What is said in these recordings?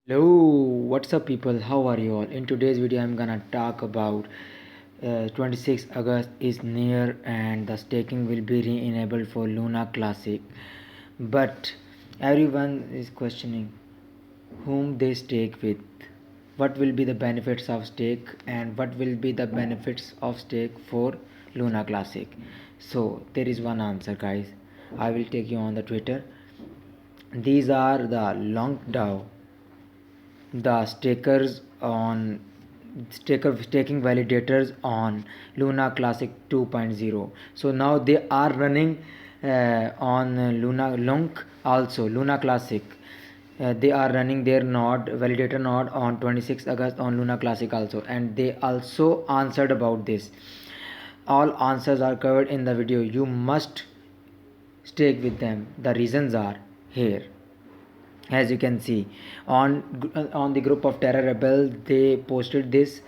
Hello, what's up people? How are you all? In today's video I'm gonna talk about 26 August is near and the staking will be re-enabled for LunaClassic, but everyone is questioning whom they stake with, what will be the benefits of stake and what will be the benefits of stake for LunaClassic. So there is one answer, guys. I will take you on the Twitter. These are the Lunc DAO, the staking validators on LunaClassic 2.0. So now they are running on Lunc, also LunaClassic. They are running their node, validator node, on 26 August on LunaClassic also, and they also answered about this. All answers are covered in the video. You must stake with them. The reasons are here. As you can see on the group of terror rebels, they posted this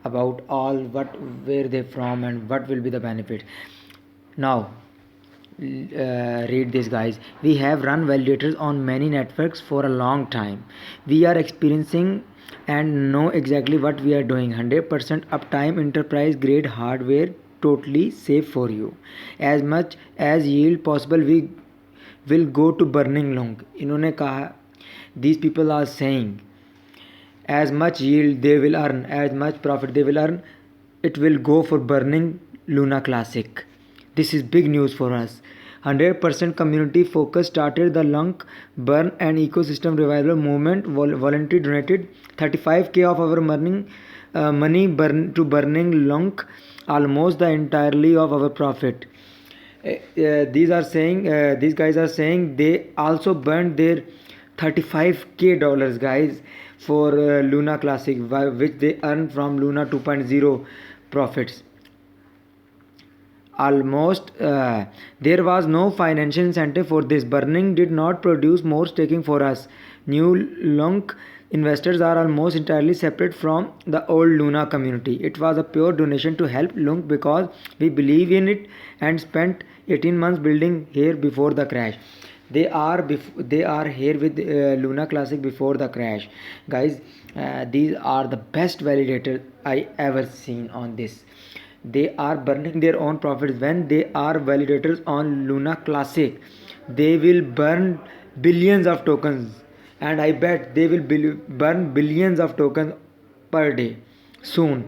about all where they from and what will be the benefit. Now read this, guys. We have run validators on many networks for a long time. We are experiencing and know exactly what we are doing. 100% uptime, enterprise grade hardware, totally safe for you. As much as yield possible, we will go to burning Lunc. इन्होंने कहा, these people are saying as much yield they will earn, as much profit they will earn, it will go for burning LunaClassic. This is big news for us. 100% community focus started the Lunc burn and ecosystem revival movement. Volunteer donated 35k of our money to burning Lunc, almost the entirely of our profit. These guys are saying they also burned their $35k, guys, for LunaClassic, which they earned from Luna 2.0 profits. Almost there was no financial incentive for this. Burning did not produce more staking for us. New Lunc investors are almost entirely separate from the old Luna community. It was a pure donation to help Lunc because we believe in it and spent 18 months building here before the crash. They are here with LunaClassic before the crash, guys. These are the best validators I ever seen on this. They are burning their own profits. When they are validators on LunaClassic, they will burn billions of tokens, and I bet they will burn billions of tokens per day soon.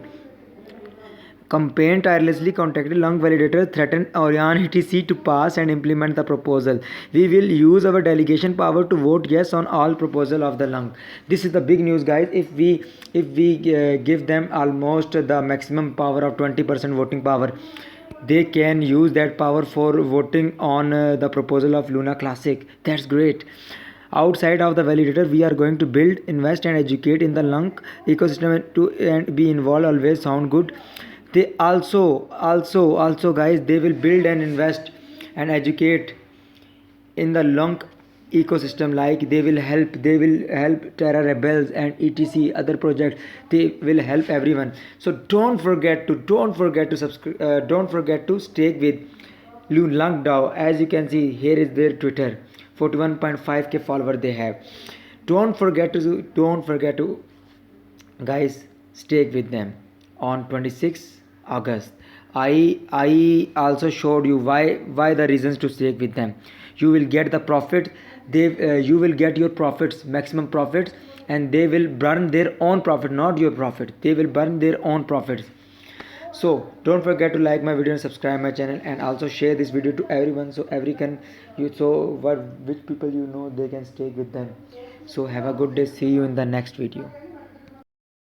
Campaign tirelessly contacted Lunc validator, threatened Orion etc to pass and implement the proposal. We will use our delegation power to vote yes on all proposal of the Lunc. This is the big news, guys. If we give them almost the maximum power of 20% voting power, they can use that power for voting on the proposal of LunaClassic. That's great. Outside of the validator, we are going to build, invest and educate in the Lunc ecosystem and be involved. Always sound good. They also guys, they will build and invest and educate in the Lunc ecosystem. Like they will help terror rebels and etc other projects. They will help everyone. So don't forget to subscribe, don't forget to stake with Lunc DAO. As you can see, here is their Twitter. 41.5k follower they have. Don't forget to guys, stake with them on 26 August. I also showed you why the reasons to stake with them. You will get the profit. You will get your profits, maximum profits, and they will burn their own profit, not your profit. They will burn their own profits. So don't forget to like my video and subscribe my channel, and also share this video to everyone, so which people you know, they can stake with them. So have a good day. See you in the next video.